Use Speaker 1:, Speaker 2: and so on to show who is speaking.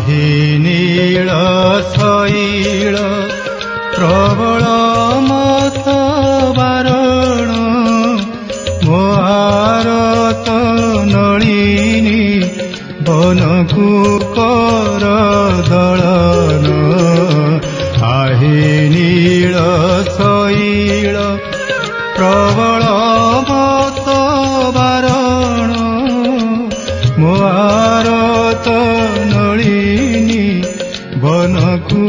Speaker 1: आहि नील शैल प्रबल मत बारण मोहारत नलिनी बनकु कर दलन आहि नील शैल प्रबल मत बारण मोहारत नलिनी बनकु